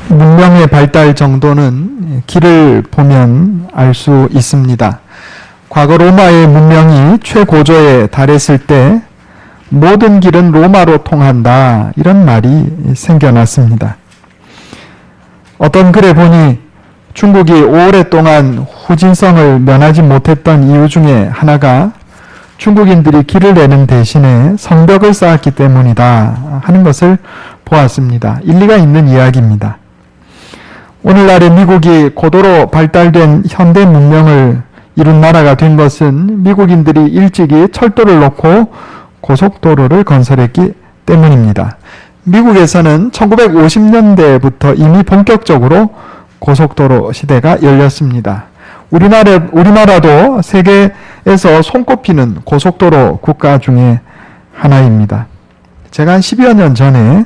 문명의 발달 정도는 길을 보면 알 수 있습니다. 과거 로마의 문명이 최고조에 달했을 때 모든 길은 로마로 통한다, 이런 말이 생겨났습니다. 어떤 글에 보니 중국이 오랫동안 후진성을 면하지 못했던 이유 중에 하나가 중국인들이 길을 내는 대신에 성벽을 쌓았기 때문이다 하는 것을 보았습니다. 일리가 있는 이야기입니다. 오늘날의 미국이 고도로 발달된 현대 문명을 이룬 나라가 된 것은 미국인들이 일찍이 철도를 놓고 고속도로를 건설했기 때문입니다. 미국에서는 1950년대부터 이미 본격적으로 고속도로 시대가 열렸습니다. 우리나라도 세계에서 손꼽히는 고속도로 국가 중에 하나입니다. 제가 한 10여 년 전에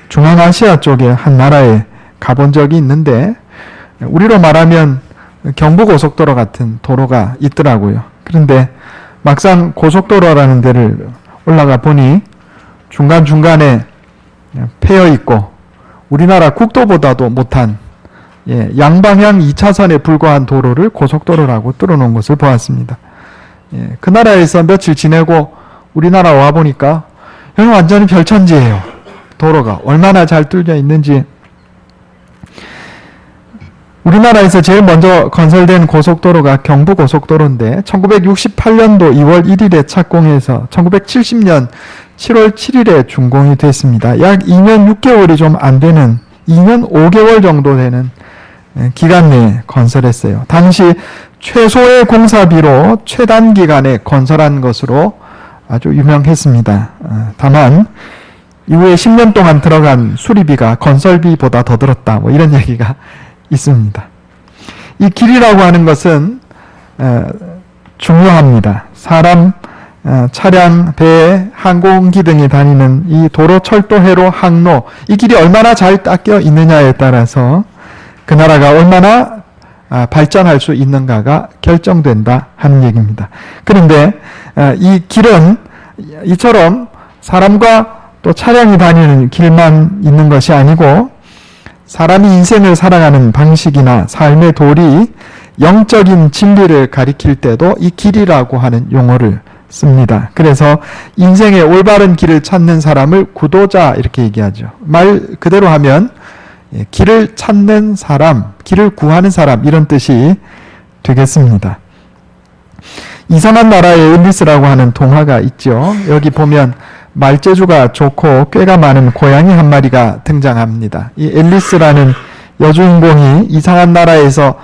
중앙아시아 쪽에 한 나라에 가본 적이 있는데 우리로 말하면 경부고속도로 같은 도로가 있더라고요. 그런데 막상 고속도로라는 데를 올라가 보니 중간중간에 패여 있고 우리나라 국도보다도 못한 양방향 2차선에 불과한 도로를 고속도로라고 뚫어놓은 것을 보았습니다. 그 나라에서 며칠 지내고 우리나라 와보니까 여기 완전히 별천지예요. 도로가 얼마나 잘 뚫려 있는지. 우리나라에서 제일 먼저 건설된 고속도로가 경부고속도로인데 1968년도 2월 1일에 착공해서 1970년 7월 7일에 준공이 됐습니다. 약 2년 6개월이 좀 안 되는 2년 5개월 정도 되는 기간 내에 건설했어요. 당시 최소의 공사비로 최단기간에 건설한 것으로 아주 유명했습니다. 다만 이후에 10년 동안 들어간 수리비가 건설비보다 더 들었다, 뭐 이런 얘기가 있습니다. 이 길이라고 하는 것은 중요합니다. 사람, 차량, 배, 항공기 등이 다니는 이 도로, 철도, 회로, 항로, 이 길이 얼마나 잘 닦여 있느냐에 따라서 그 나라가 얼마나 발전할 수 있는가가 결정된다 하는 얘기입니다. 그런데 이 길은 이처럼 사람과 또 차량이 다니는 길만 있는 것이 아니고 사람이 인생을 살아가는 방식이나 삶의 도리, 영적인 진리를 가리킬 때도 이 길이라고 하는 용어를 씁니다. 그래서 인생의 올바른 길을 찾는 사람을 구도자 이렇게 얘기하죠. 말 그대로 하면 길을 찾는 사람, 길을 구하는 사람, 이런 뜻이 되겠습니다. 이상한 나라의 앨리스라고 하는 동화가 있죠. 여기 보면 말재주가 좋고 꾀가 많은 고양이 한 마리가 등장합니다. 이 앨리스라는 여주인공이 이상한 나라에서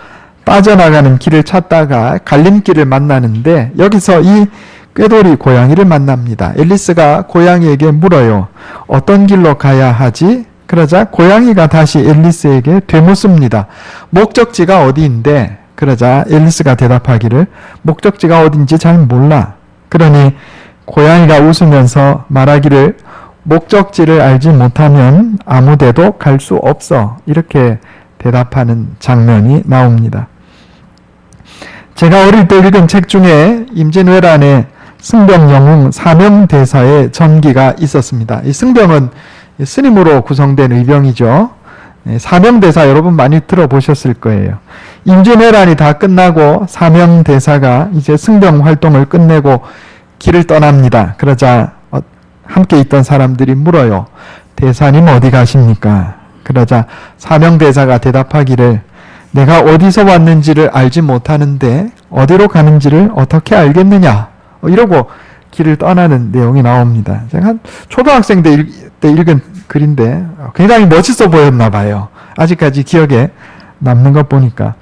빠져나가는 길을 찾다가 갈림길을 만나는데 여기서 이 꾀돌이 고양이를 만납니다. 앨리스가 고양이에게 물어요. 어떤 길로 가야 하지? 그러자 고양이가 다시 앨리스에게 되묻습니다. 목적지가 어디인데? 그러자 앨리스가 대답하기를 목적지가 어딘지 잘 몰라. 그러니 고양이가 웃으면서 말하기를 목적지를 알지 못하면 아무 데도 갈 수 없어. 이렇게 대답하는 장면이 나옵니다. 제가 어릴 때 읽은 책 중에 임진왜란의 승병영웅 사명대사의 전기가 있었습니다. 이 승병은 스님으로 구성된 의병이죠. 사명대사 여러분 많이 들어보셨을 거예요. 임진왜란이 다 끝나고 사명대사가 이제 승병 활동을 끝내고 길을 떠납니다. 그러자 함께 있던 사람들이 물어요. 대사님 어디 가십니까? 그러자 사명대사가 대답하기를 내가 어디서 왔는지를 알지 못하는데 어디로 가는지를 어떻게 알겠느냐? 이러고 길을 떠나는 내용이 나옵니다. 제가 한 초등학생 때 읽은 글인데 굉장히 멋있어 보였나 봐요. 아직까지 기억에 남는 것 보니까.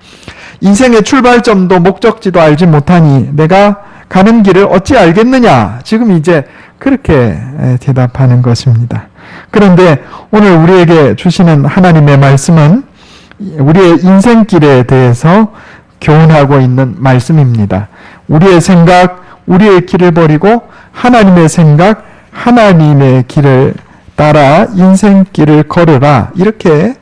인생의 출발점도 목적지도 알지 못하니 내가 가는 길을 어찌 알겠느냐? 지금 이제 그렇게 대답하는 것입니다. 그런데 오늘 우리에게 주시는 하나님의 말씀은 우리의 인생길에 대해서 교훈하고 있는 말씀입니다. 우리의 생각, 우리의 길을 버리고 하나님의 생각, 하나님의 길을 따라 인생길을 걸으라. 이렇게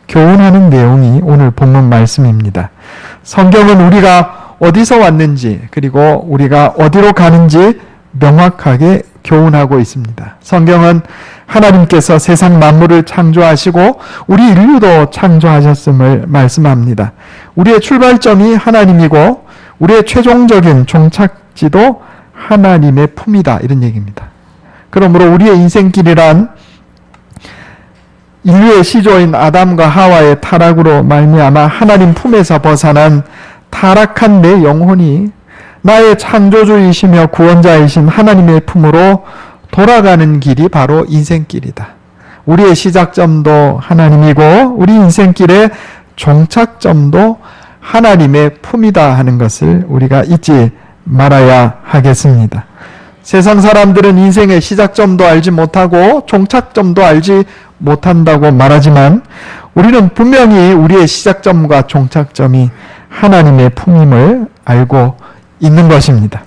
교훈하는 내용이 오늘 본문 말씀입니다. 성경은 우리가 어디서 왔는지 그리고 우리가 어디로 가는지 명확하게 교훈하고 있습니다. 성경은 하나님께서 세상 만물을 창조하시고 우리 인류도 창조하셨음을 말씀합니다. 우리의 출발점이 하나님이고 우리의 최종적인 종착지도 하나님의 품이다, 이런 얘기입니다. 그러므로 우리의 인생길이란 인류의 시조인 아담과 하와의 타락으로 말미암아 하나님 품에서 벗어난 타락한 내 영혼이 나의 창조주이시며 구원자이신 하나님의 품으로 돌아가는 길이 바로 인생길이다. 우리의 시작점도 하나님이고 우리 인생길의 종착점도 하나님의 품이다 하는 것을 우리가 잊지 말아야 하겠습니다. 세상 사람들은 인생의 시작점도 알지 못하고 종착점도 알지 못한다고 말하지만 우리는 분명히 우리의 시작점과 종착점이 하나님의 품임을 알고 있는 것입니다.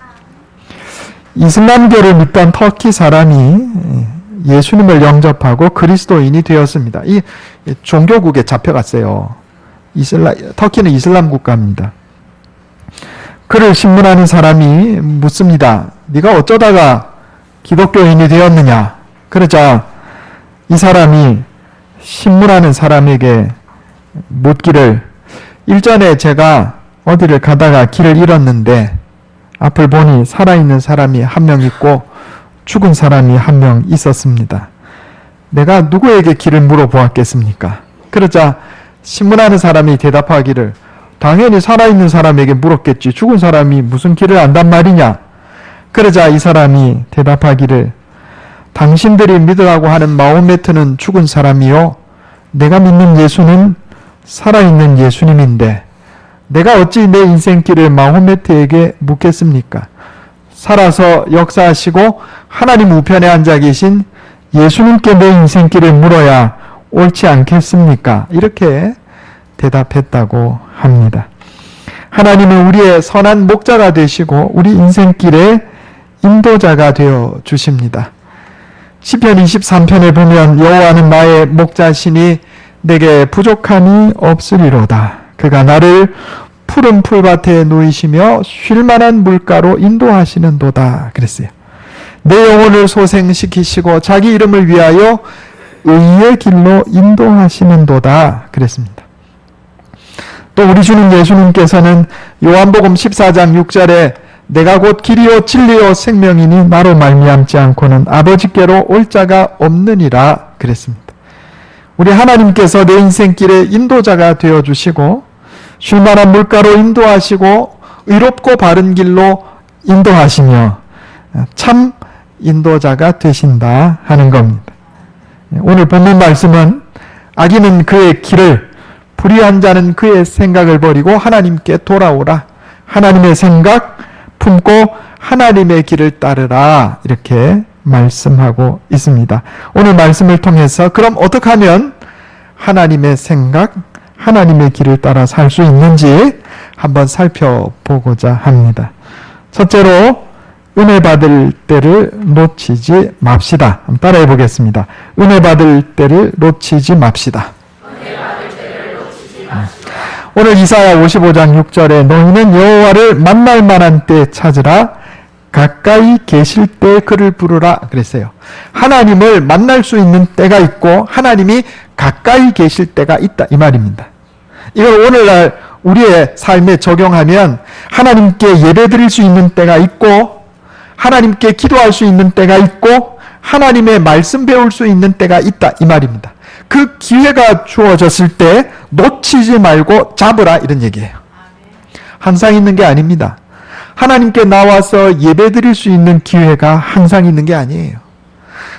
이슬람교를 믿던 터키 사람이 예수님을 영접하고 그리스도인이 되었습니다. 이 종교국에 잡혀갔어요. 터키는 이슬람 국가입니다. 그를 신문하는 사람이 묻습니다. 네가 어쩌다가 기독교인이 되었느냐? 그러자 이 사람이 신문하는 사람에게 묻기를, 일전에 제가 어디를 가다가 길을 잃었는데 앞을 보니 살아있는 사람이 한 명 있고 죽은 사람이 한 명 있었습니다. 내가 누구에게 길을 물어보았겠습니까? 그러자 신문하는 사람이 대답하기를, 당연히 살아있는 사람에게 물었겠지. 죽은 사람이 무슨 길을 안단 말이냐? 그러자 이 사람이 대답하기를, 당신들이 믿으라고 하는 마호메트는 죽은 사람이요, 내가 믿는 예수는 살아있는 예수님인데 내가 어찌 내 인생길을 마호메트에게 묻겠습니까? 살아서 역사하시고 하나님 우편에 앉아 계신 예수님께 내 인생길을 물어야 옳지 않겠습니까? 이렇게 대답했다고 합니다. 하나님은 우리의 선한 목자가 되시고 우리 인생길의 인도자가 되어 주십니다. 시편 23편에 보면 여호와는 나의 목자시니 내게 부족함이 없으리로다. 그가 나를 푸른 풀밭에 누이시며 쉴만한 물가로 인도하시는도다 그랬어요. 내 영혼을 소생시키시고 자기 이름을 위하여 의의 길로 인도하시는도다 그랬습니다. 또 우리 주님 예수님께서는 요한복음 14장 6절에 내가 곧 길이요 진리요 생명이니 나로 말미암지 않고는 아버지께로 올 자가 없느니라 그랬습니다. 우리 하나님께서 내 인생길의 인도자가 되어주시고 쉴만한 물가로 인도하시고 의롭고 바른 길로 인도하시며 참 인도자가 되신다 하는 겁니다. 오늘 본문 말씀은 악인은 그의 길을, 불의한 자는 그의 생각을 버리고 하나님께 돌아오라. 하나님의 생각 품고 하나님의 길을 따르라. 이렇게 말씀하고 있습니다. 오늘 말씀을 통해서 그럼 어떻게 하면 하나님의 생각, 하나님의 길을 따라 살 수 있는지 한번 살펴보고자 합니다. 첫째로 은혜 받을 때를 놓치지 맙시다. 한번 따라해 보겠습니다. 은혜 받을 때를 놓치지 맙시다. 오늘 이사야 55장 6절에 너희는 여호와를 만날 만한 때 찾으라. 가까이 계실 때 그를 부르라 그랬어요. 하나님을 만날 수 있는 때가 있고 하나님이 가까이 계실 때가 있다 이 말입니다. 이걸 오늘날 우리의 삶에 적용하면 하나님께 예배드릴 수 있는 때가 있고 하나님께 기도할 수 있는 때가 있고 하나님의 말씀 배울 수 있는 때가 있다 이 말입니다. 그 기회가 주어졌을 때 놓치지 말고 잡으라 이런 얘기예요. 항상 있는 게 아닙니다. 하나님께 나와서 예배드릴 수 있는 기회가 항상 있는 게 아니에요.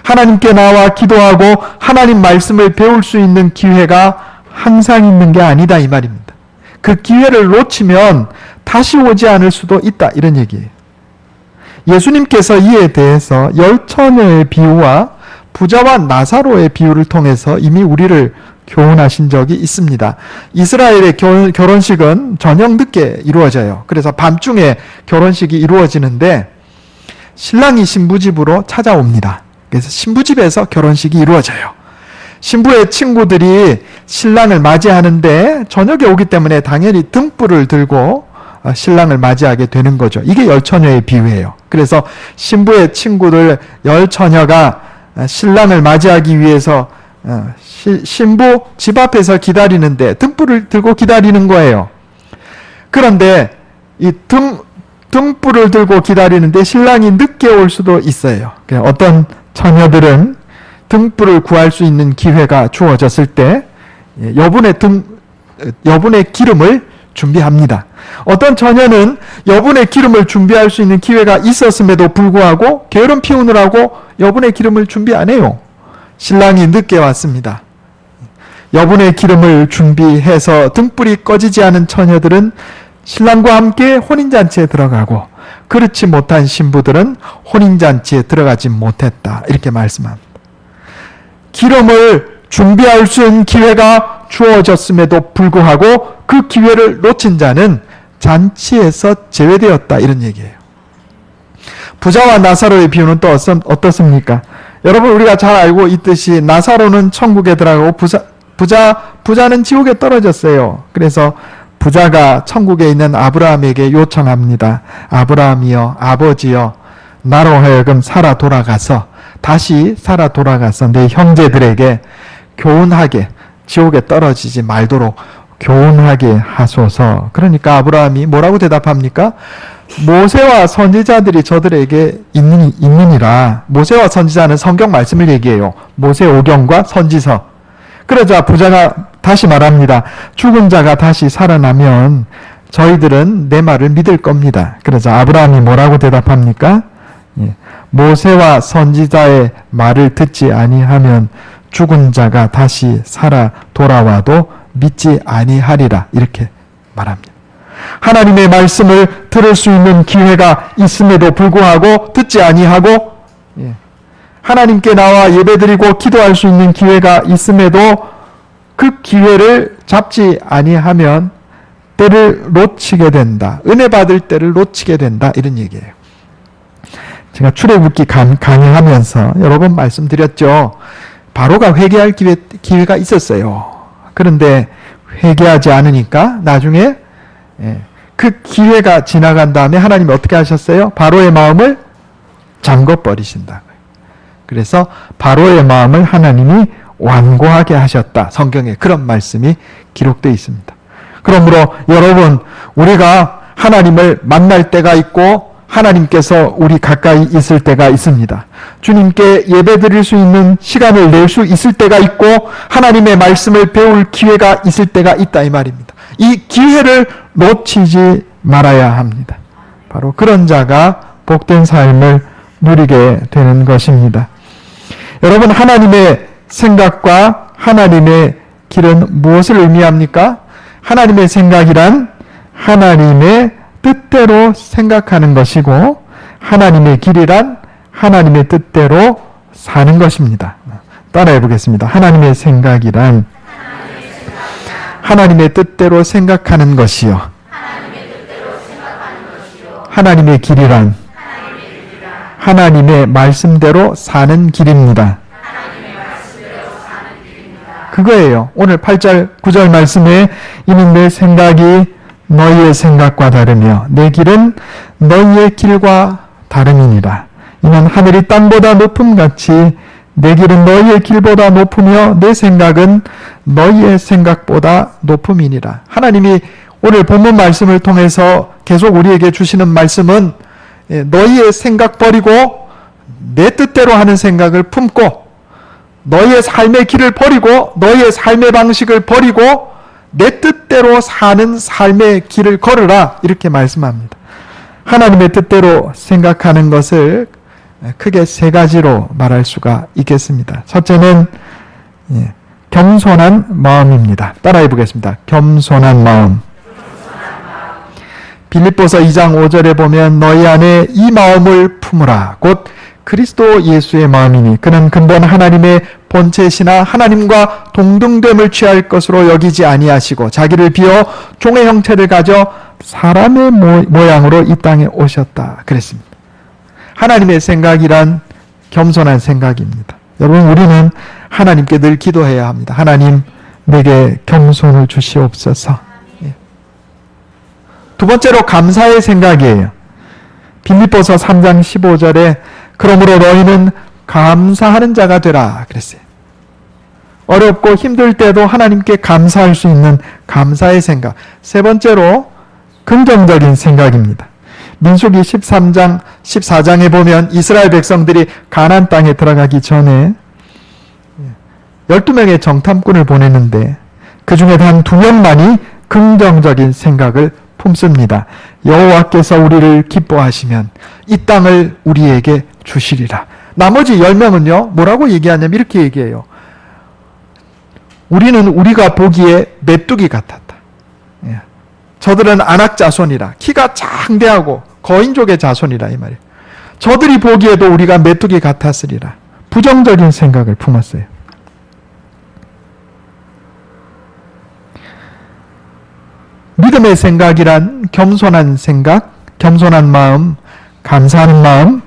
하나님께 나와 기도하고 하나님 말씀을 배울 수 있는 기회가 항상 있는 게 아니다 이 말입니다. 그 기회를 놓치면 다시 오지 않을 수도 있다 이런 얘기예요. 예수님께서 이에 대해서 열 처녀의 비유와 부자와 나사로의 비유를 통해서 이미 우리를 교훈하신 적이 있습니다. 이스라엘의 결혼식은 저녁 늦게 이루어져요. 그래서 밤중에 결혼식이 이루어지는데 신랑이 신부집으로 찾아옵니다. 그래서 신부집에서 결혼식이 이루어져요. 신부의 친구들이 신랑을 맞이하는데 저녁에 오기 때문에 당연히 등불을 들고 신랑을 맞이하게 되는 거죠. 이게 열처녀의 비유예요. 그래서 신부의 친구들 열처녀가 신랑을 맞이하기 위해서 신부 집 앞에서 기다리는데 등불을 들고 기다리는 거예요. 그런데 이 등불을 들고 기다리는데 신랑이 늦게 올 수도 있어요. 어떤 처녀들은 등불을 구할 수 있는 기회가 주어졌을 때 여분의 기름을 준비합니다. 어떤 처녀는 여분의 기름을 준비할 수 있는 기회가 있었음에도 불구하고 게으름 피우느라고 여분의 기름을 준비 안 해요. 신랑이 늦게 왔습니다. 여분의 기름을 준비해서 등불이 꺼지지 않은 처녀들은 신랑과 함께 혼인잔치에 들어가고, 그렇지 못한 신부들은 혼인잔치에 들어가지 못했다. 이렇게 말씀합니다. 기름을 준비할 수 있는 기회가 주어졌음에도 불구하고 그 기회를 놓친 자는 잔치에서 제외되었다. 이런 얘기예요. 부자와 나사로의 비유는 또 어떻습니까? 여러분, 우리가 잘 알고 있듯이 나사로는 천국에 들어가고 부자는 지옥에 떨어졌어요. 그래서 부자가 천국에 있는 아브라함에게 요청합니다. 아브라함이여, 아버지여, 나로 하여금 다시 살아 돌아가서 내 형제들에게 교훈하게, 지옥에 떨어지지 말도록 교훈하게 하소서. 그러니까 아브라함이 뭐라고 대답합니까? 모세와 선지자들이 저들에게 있느니라. 모세와 선지자는 성경 말씀을 얘기해요. 모세 오경과 선지서. 그러자 부자가 다시 말합니다. 죽은 자가 다시 살아나면 저희들은 내 말을 믿을 겁니다. 그러자 아브라함이 뭐라고 대답합니까? 모세와 선지자의 말을 듣지 아니하면 죽은 자가 다시 살아 돌아와도 믿지 아니하리라. 이렇게 말합니다. 하나님의 말씀을 들을 수 있는 기회가 있음에도 불구하고 듣지 아니하고, 하나님께 나와 예배드리고 기도할 수 있는 기회가 있음에도 그 기회를 잡지 아니하면 때를 놓치게 된다. 은혜 받을 때를 놓치게 된다. 이런 얘기예요. 제가 출애굽기 강의하면서 여러 번 말씀드렸죠. 바로가 회개할 기회가 있었어요. 그런데 회개하지 않으니까 나중에 그 기회가 지나간 다음에 하나님이 어떻게 하셨어요? 바로의 마음을 잠궈버리신다고요. 그래서 바로의 마음을 하나님이 완고하게 하셨다. 성경에 그런 말씀이 기록되어 있습니다. 그러므로 여러분, 우리가 하나님을 만날 때가 있고 하나님께서 우리 가까이 있을 때가 있습니다. 주님께 예배드릴 수 있는 시간을 낼 수 있을 때가 있고 하나님의 말씀을 배울 기회가 있을 때가 있다, 이 말입니다. 이 기회를 놓치지 말아야 합니다. 바로 그런 자가 복된 삶을 누리게 되는 것입니다. 여러분, 하나님의 생각과 하나님의 길은 무엇을 의미합니까? 하나님의 생각이란 하나님의 뜻대로 생각하는 것이고, 하나님의 길이란 하나님의 뜻대로 사는 것입니다. 따라해 보겠습니다. 하나님의 생각이란 하나님의 뜻대로 생각하는 것이요, 하나님의 길이란 하나님의 말씀대로 사는 길입니다. 그거예요. 오늘 8절 9절 말씀에 이는 내 생각이 너희의 생각과 다르며 내 길은 너희의 길과 다름이니라. 이는 하늘이 땅보다 높음같이 내 길은 너희의 길보다 높으며 내 생각은 너희의 생각보다 높음이니라. 하나님이 오늘 본문 말씀을 통해서 계속 우리에게 주시는 말씀은 너희의 생각 버리고 내 뜻대로 하는 생각을 품고, 너희의 삶의 길을 버리고 너희의 삶의 방식을 버리고 내 뜻대로 사는 삶의 길을 걸으라, 이렇게 말씀합니다. 하나님의 뜻대로 생각하는 것을 크게 세 가지로 말할 수가 있겠습니다. 첫째는 겸손한 마음입니다. 따라해 보겠습니다. 겸손한 마음. 빌립보서 2장 5절에 보면 너희 안에 이 마음을 품으라. 곧 그리스도 예수의 마음이니 그는 근본 하나님의 본체시나 하나님과 동등됨을 취할 것으로 여기지 아니하시고 자기를 비어 종의 형체를 가져 사람의 모양으로 이 땅에 오셨다. 그랬습니다. 하나님의 생각이란 겸손한 생각입니다. 여러분, 우리는 하나님께 늘 기도해야 합니다. 하나님, 내게 겸손을 주시옵소서. 두 번째로 감사의 생각이에요. 빌립보서 3장 15절에 그러므로 너희는 감사하는 자가 되라 그랬어요. 어렵고 힘들 때도 하나님께 감사할 수 있는 감사의 생각. 세 번째로 긍정적인 생각입니다. 민수기 13장 14장에 보면 이스라엘 백성들이 가나안 땅에 들어가기 전에 12명의 정탐꾼을 보냈는데 그 중에 단 2명만이 긍정적인 생각을 품습니다. 여호와께서 우리를 기뻐하시면 이 땅을 우리에게 주시리라. 나머지 10명은요 뭐라고 얘기하냐면 이렇게 얘기해요. 우리는 우리가 보기에 메뚜기 같았다. 저들은 아낙 자손이라, 키가 장대하고 거인족의 자손이라 이 말이에요. 저들이 보기에도 우리가 메뚜기 같았으리라. 부정적인 생각을 품었어요. 믿음의 생각이란 겸손한 생각, 겸손한 마음, 감사하는 마음,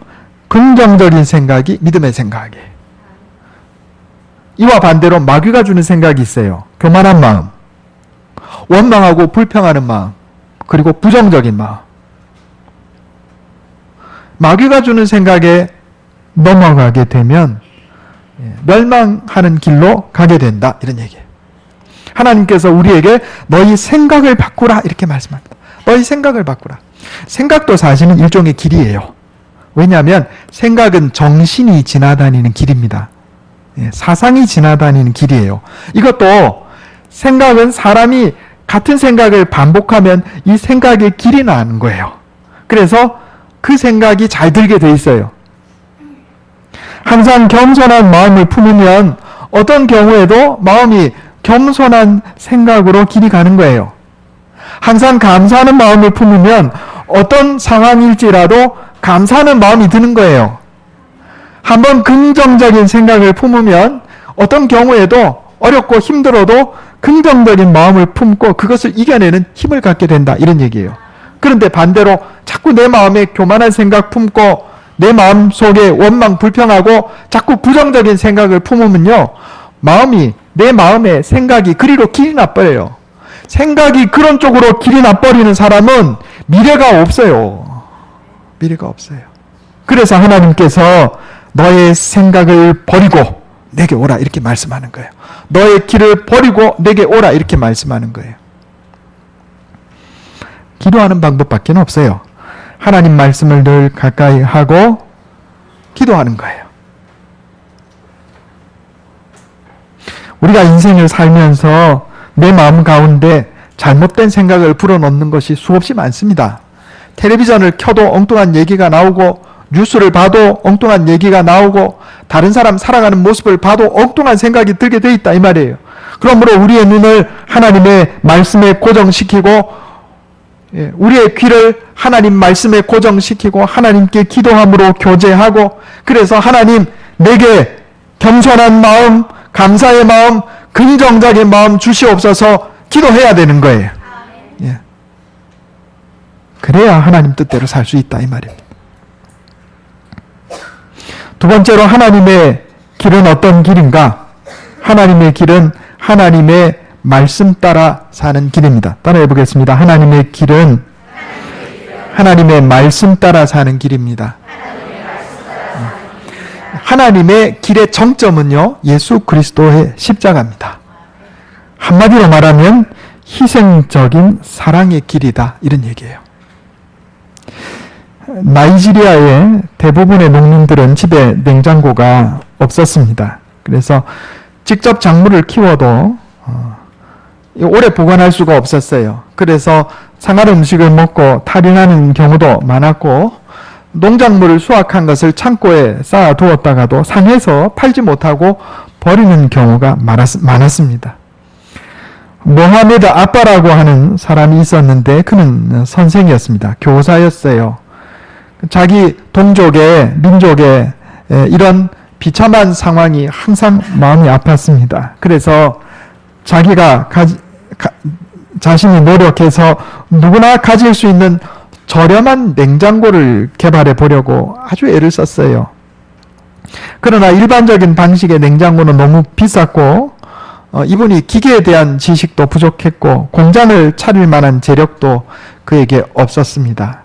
긍정적인 생각이 믿음의 생각이에요. 이와 반대로 마귀가 주는 생각이 있어요. 교만한 마음, 원망하고 불평하는 마음, 그리고 부정적인 마음. 마귀가 주는 생각에 넘어가게 되면 멸망하는 길로 가게 된다 이런 얘기예요. 하나님께서 우리에게 너희 생각을 바꾸라 이렇게 말씀합니다. 너희 생각을 바꾸라. 생각도 사실은 일종의 길이에요. 왜냐하면 생각은 정신이 지나다니는 길입니다. 사상이 지나다니는 길이에요. 이것도 생각은 사람이 같은 생각을 반복하면 이 생각의 길이 나는 거예요. 그래서 그 생각이 잘 들게 돼 있어요. 항상 겸손한 마음을 품으면 어떤 경우에도 마음이 겸손한 생각으로 길이 가는 거예요. 항상 감사하는 마음을 품으면 어떤 상황일지라도 감사하는 마음이 드는 거예요. 한번 긍정적인 생각을 품으면 어떤 경우에도 어렵고 힘들어도 긍정적인 마음을 품고 그것을 이겨내는 힘을 갖게 된다 이런 얘기예요. 그런데 반대로 자꾸 내 마음에 교만한 생각 품고 내 마음 속에 원망 불평하고 자꾸 부정적인 생각을 품으면요, 내 마음의 생각이 그리로 길이 나버려요. 생각이 그런 쪽으로 길이 나버리는 사람은 미래가 없어요. 미래가 없어요. 그래서 하나님께서 너의 생각을 버리고 내게 오라 이렇게 말씀하는 거예요. 너의 길을 버리고 내게 오라 이렇게 말씀하는 거예요. 기도하는 방법밖에 없어요. 하나님 말씀을 늘 가까이 하고 기도하는 거예요. 우리가 인생을 살면서 내 마음 가운데 잘못된 생각을 불어넣는 것이 수없이 많습니다. 텔레비전을 켜도 엉뚱한 얘기가 나오고 뉴스를 봐도 엉뚱한 얘기가 나오고 다른 사람 살아가는 모습을 봐도 엉뚱한 생각이 들게 돼 있다 이 말이에요. 그러므로 우리의 눈을 하나님의 말씀에 고정시키고 우리의 귀를 하나님 말씀에 고정시키고 하나님께 기도함으로 교제하고, 그래서 하나님 내게 겸손한 마음, 감사의 마음, 긍정적인 마음 주시옵소서 기도해야 되는 거예요. 그래야 하나님 뜻대로 살 수 있다 이 말입니다. 두 번째로 하나님의 길은 어떤 길인가? 하나님의 길은 하나님의 말씀 따라 사는 길입니다. 따라해 보겠습니다. 하나님의 길은 하나님의 말씀 따라 사는 길입니다. 하나님의 길의 정점은요, 예수 그리스도의 십자가입니다. 한마디로 말하면 희생적인 사랑의 길이다 이런 얘기예요. 나이지리아의 대부분의 농민들은 집에 냉장고가 없었습니다. 그래서 직접 작물을 키워도 오래 보관할 수가 없었어요. 그래서 상한 음식을 먹고 탈이 나는 경우도 많았고, 농작물을 수확한 것을 창고에 쌓아두었다가도 상해서 팔지 못하고 버리는 경우가 많았습니다. 모하메드 아빠라고 하는 사람이 있었는데 그는 선생이었습니다. 교사였어요. 자기 동족의 민족의 이런 비참한 상황이 항상 마음이 아팠습니다. 그래서 자기가 자신이 노력해서 누구나 가질 수 있는 저렴한 냉장고를 개발해 보려고 아주 애를 썼어요. 그러나 일반적인 방식의 냉장고는 너무 비쌌고 이분이 기계에 대한 지식도 부족했고 공장을 차릴 만한 재력도 그에게 없었습니다.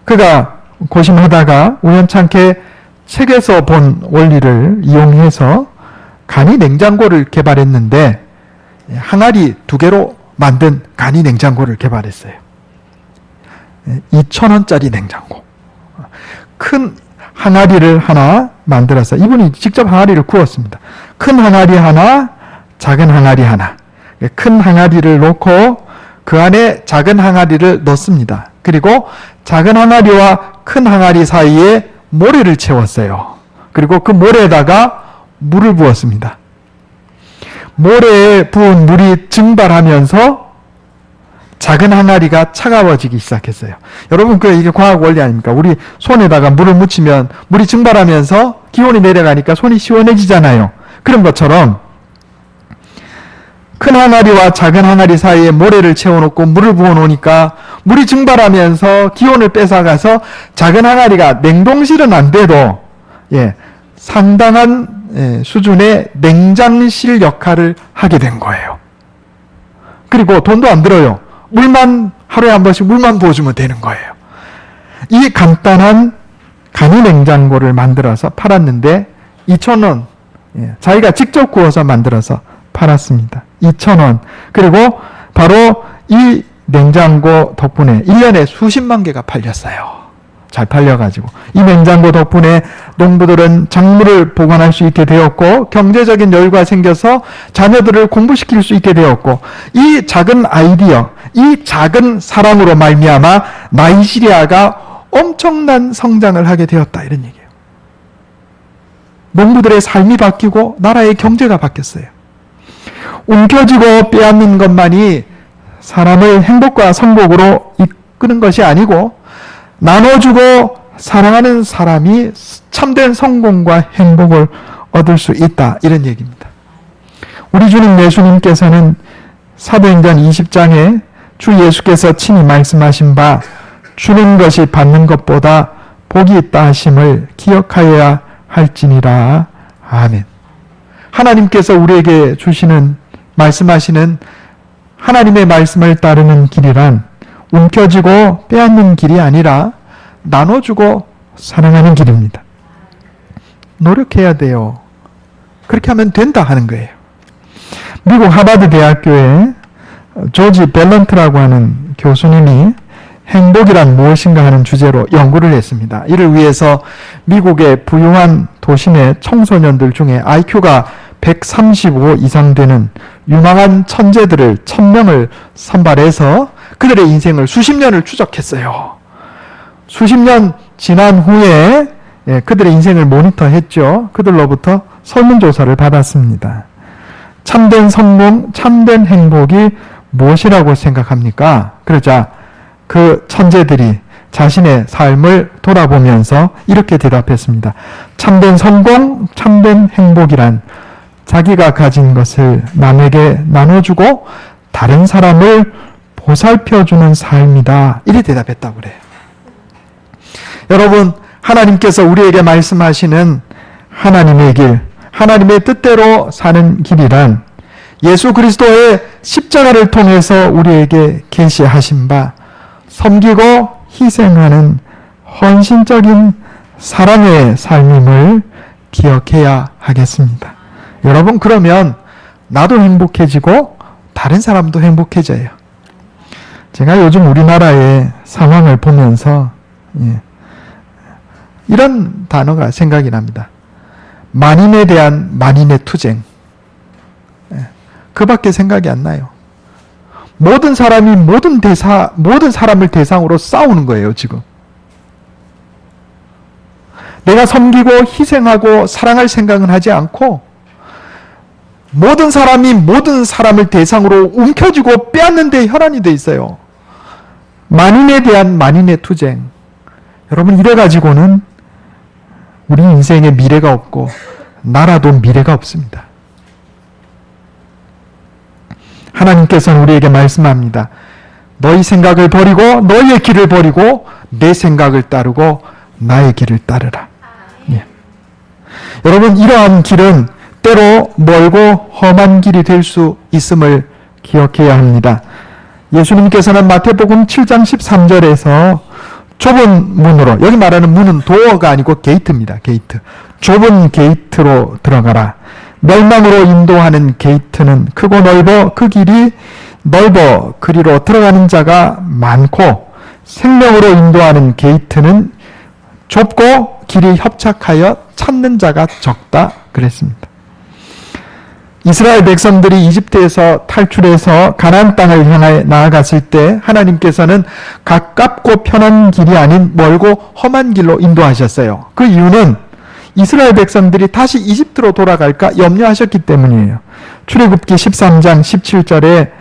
그가 고심하다가 우연찮게 책에서 본 원리를 이용해서 간이 냉장고를 개발했는데 항아리 2개로 만든 간이 냉장고를 개발했어요. 2,000원짜리 냉장고. 큰 항아리를 하나 만들어서 이분이 직접 항아리를 구웠습니다. 큰 항아리 하나, 작은 항아리 하나. 큰 항아리를 놓고 그 안에 작은 항아리를 넣습니다. 그리고 작은 항아리와 큰 항아리 사이에 모래를 채웠어요. 그리고 그 모래에다가 물을 부었습니다. 모래에 부은 물이 증발하면서 작은 항아리가 차가워지기 시작했어요. 여러분, 이게 과학 원리 아닙니까? 우리 손에다가 물을 묻히면 물이 증발하면서 기온이 내려가니까 손이 시원해지잖아요. 그런 것처럼 큰 항아리와 작은 항아리 사이에 모래를 채워놓고 물을 부어놓으니까 물이 증발하면서 기온을 뺏어가서 작은 항아리가 냉동실은 안 돼도 상당한 수준의 냉장실 역할을 하게 된 거예요. 그리고 돈도 안 들어요. 물만 하루에 한 번씩 물만 부어주면 되는 거예요. 이 간단한 간이 냉장고를 만들어서 팔았는데 2,000원, 자기가 직접 구워서 만들어서 팔았습니다. 2,000원. 그리고 바로 이 냉장고 덕분에 1년에 수십만 개가 팔렸어요. 잘 팔려가지고. 이 냉장고 덕분에 농부들은 작물을 보관할 수 있게 되었고 경제적인 여유가 생겨서 자녀들을 공부시킬 수 있게 되었고 이 작은 아이디어, 이 작은 사랑으로 말미암아 나이지리아가 엄청난 성장을 하게 되었다. 이런 얘기예요. 농부들의 삶이 바뀌고 나라의 경제가 바뀌었어요. 움켜쥐고 빼앗는 것만이 사람을 행복과 성복으로 이끄는 것이 아니고 나눠주고 사랑하는 사람이 참된 성공과 행복을 얻을 수 있다. 이런 얘기입니다. 우리 주님 예수님께서는 사도행전 20장에 주 예수께서 친히 말씀하신 바 주는 것이 받는 것보다 복이 있다 하심을 기억하여야 할지니라. 아멘. 하나님께서 우리에게 주시는 말씀하시는 하나님의 말씀을 따르는 길이란 움켜쥐고 빼앗는 길이 아니라 나눠주고 사랑하는 길입니다. 노력해야 돼요. 그렇게 하면 된다 하는 거예요. 미국 하버드 대학교에 조지 벨런트라고 하는 교수님이 행복이란 무엇인가 하는 주제로 연구를 했습니다. 이를 위해서 미국의 부유한 도심의 청소년들 중에 IQ가 135 이상 되는 유망한 천재들을 1000명을 선발해서 그들의 인생을 수십 년을 추적했어요. 수십 년 지난 후에 그들의 인생을 모니터했죠. 그들로부터 설문조사를 받았습니다. 참된 성공, 참된 행복이 무엇이라고 생각합니까? 그러자 그 천재들이 자신의 삶을 돌아보면서 이렇게 대답했습니다. 참된 성공, 참된 행복이란 자기가 가진 것을 남에게 나눠주고 다른 사람을 보살펴주는 삶이다. 이렇게 대답했다고 그래요. 여러분, 하나님께서 우리에게 말씀하시는 하나님의 길, 하나님의 뜻대로 사는 길이란 예수 그리스도의 십자가를 통해서 우리에게 계시하신 바 섬기고 희생하는 헌신적인 사랑의 삶임을 기억해야 하겠습니다. 여러분, 그러면 나도 행복해지고 다른 사람도 행복해져요. 제가 요즘 우리나라의 상황을 보면서 이런 단어가 생각이 납니다. 만인에 대한 만인의 투쟁. 그밖에 생각이 안 나요. 모든 사람이 모든 사람을 대상으로 싸우는 거예요, 지금. 내가 섬기고 희생하고 사랑할 생각은 하지 않고 모든 사람이 모든 사람을 대상으로 움켜쥐고 빼앗는 데 혈안이 돼 있어요. 만인에 대한 만인의 투쟁. 여러분, 이래가지고는 우리 인생에 미래가 없고 나라도 미래가 없습니다. 하나님께서는 우리에게 말씀합니다. 너희 생각을 버리고 너희의 길을 버리고 내 생각을 따르고 나의 길을 따르라. 예. 여러분, 이러한 길은 때로 멀고 험한 길이 될 수 있음을 기억해야 합니다. 예수님께서는 마태복음 7장 13절에서 좁은 문으로, 여기 말하는 문은 도어가 아니고 게이트입니다. 게이트. 좁은 게이트로 들어가라. 멸망으로 인도하는 게이트는 크고 넓어 그 길이 넓어 그리로 들어가는 자가 많고, 생명으로 인도하는 게이트는 좁고 길이 협착하여 찾는 자가 적다 그랬습니다. 이스라엘 백성들이 이집트에서 탈출해서 가나안 땅을 향해 나아갔을 때 하나님께서는 가깝고 편한 길이 아닌 멀고 험한 길로 인도하셨어요. 그 이유는 이스라엘 백성들이 다시 이집트로 돌아갈까 염려하셨기 때문이에요. 출애굽기 13장 17절에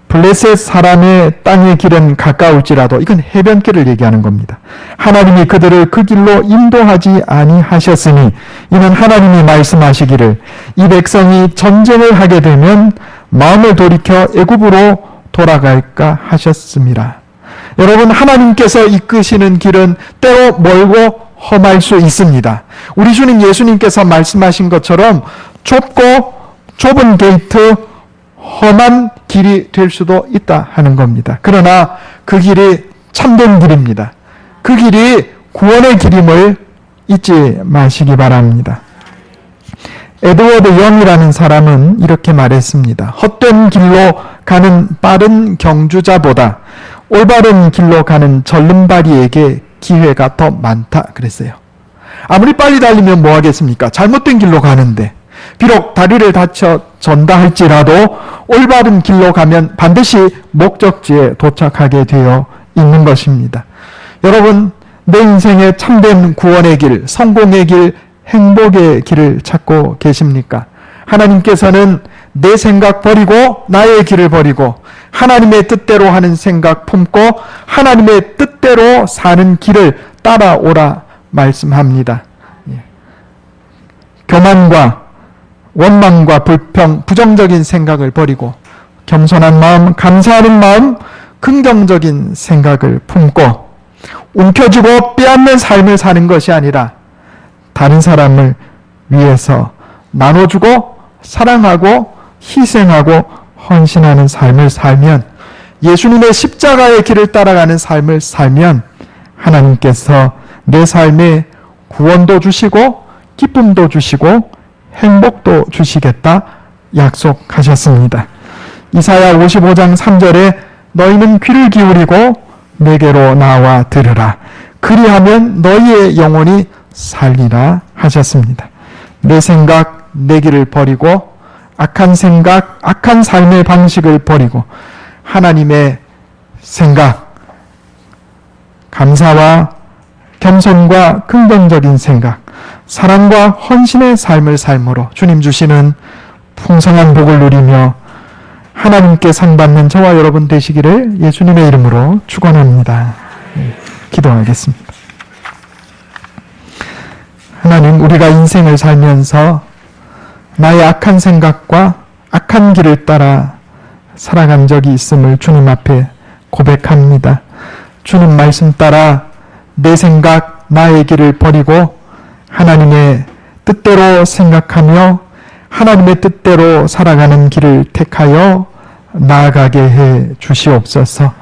블레셋 사람의 땅의 길은 가까울지라도, 이건 해변길을 얘기하는 겁니다. 하나님이 그들을 그 길로 인도하지 아니하셨으니 이는 하나님이 말씀하시기를 이 백성이 전쟁을 하게 되면 마음을 돌이켜 애굽으로 돌아갈까 하셨습니다. 여러분, 하나님께서 이끄시는 길은 때로 멀고 험할 수 있습니다. 우리 주님 예수님께서 말씀하신 것처럼 좁은 게이트, 험한 길이 될 수도 있다 하는 겁니다. 그러나 그 길이 참된 길입니다. 그 길이 구원의 길임을 잊지 마시기 바랍니다. 에드워드 영이라는 사람은 이렇게 말했습니다. 헛된 길로 가는 빠른 경주자보다 올바른 길로 가는 절름발이에게 기회가 더 많다 그랬어요. 아무리 빨리 달리면 뭐 하겠습니까? 잘못된 길로 가는데, 비록 다리를 다쳐 전다 할지라도 올바른 길로 가면 반드시 목적지에 도착하게 되어 있는 것입니다. 여러분, 내 인생의 참된 구원의 길, 성공의 길, 행복의 길을 찾고 계십니까? 하나님께서는 내 생각 버리고 나의 길을 버리고 하나님의 뜻대로 하는 생각 품고 하나님의 뜻대로 사는 길을 따라오라 말씀합니다. 교만과 원망과 불평, 부정적인 생각을 버리고 겸손한 마음, 감사하는 마음, 긍정적인 생각을 품고 움켜쥐고 빼앗는 삶을 사는 것이 아니라 다른 사람을 위해서 나눠주고 사랑하고 희생하고 헌신하는 삶을 살면, 예수님의 십자가의 길을 따라가는 삶을 살면 하나님께서 내 삶에 구원도 주시고 기쁨도 주시고 행복도 주시겠다 약속하셨습니다. 이사야 55장 3절에 너희는 귀를 기울이고 내게로 나와 들으라. 그리하면 너희의 영혼이 살리라 하셨습니다. 내 생각, 내 길을 버리고 악한 생각, 악한 삶의 방식을 버리고 하나님의 생각, 감사와 겸손과 긍정적인 생각, 사랑과 헌신의 삶을 삶으로 주님 주시는 풍성한 복을 누리며 하나님께 상 받는 저와 여러분 되시기를 예수님의 이름으로 축원합니다. 기도하겠습니다. 하나님, 우리가 인생을 살면서 나의 악한 생각과 악한 길을 따라 살아간 적이 있음을 주님 앞에 고백합니다. 주님 말씀 따라 내 생각, 나의 길을 버리고 하나님의 뜻대로 생각하며 하나님의 뜻대로 살아가는 길을 택하여 나아가게 해 주시옵소서.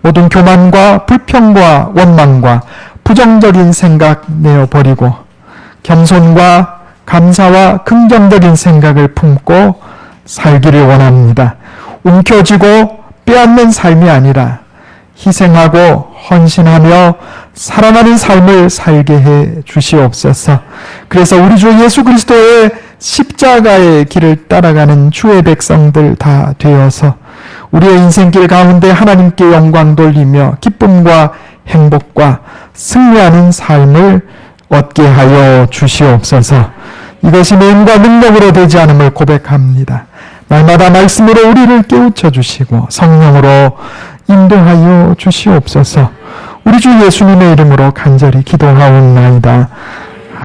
모든 교만과 불평과 원망과 부정적인 생각 내어버리고 겸손과 감사와 긍정적인 생각을 품고 살기를 원합니다. 움켜쥐고 빼앗는 삶이 아니라 희생하고 헌신하며 살아나는 삶을 살게 해 주시옵소서. 그래서 우리 주 예수 그리스도의 십자가의 길을 따라가는 주의 백성들 다 되어서 우리의 인생길 가운데 하나님께 영광 돌리며 기쁨과 행복과 승리하는 삶을 얻게 하여 주시옵소서. 이것이 마음과 능력으로 되지 않음을 고백합니다. 날마다 말씀으로 우리를 깨우쳐 주시고 성령으로 인도하여 주시옵소서. 우리 주 예수님의 이름으로 간절히 기도하옵나이다.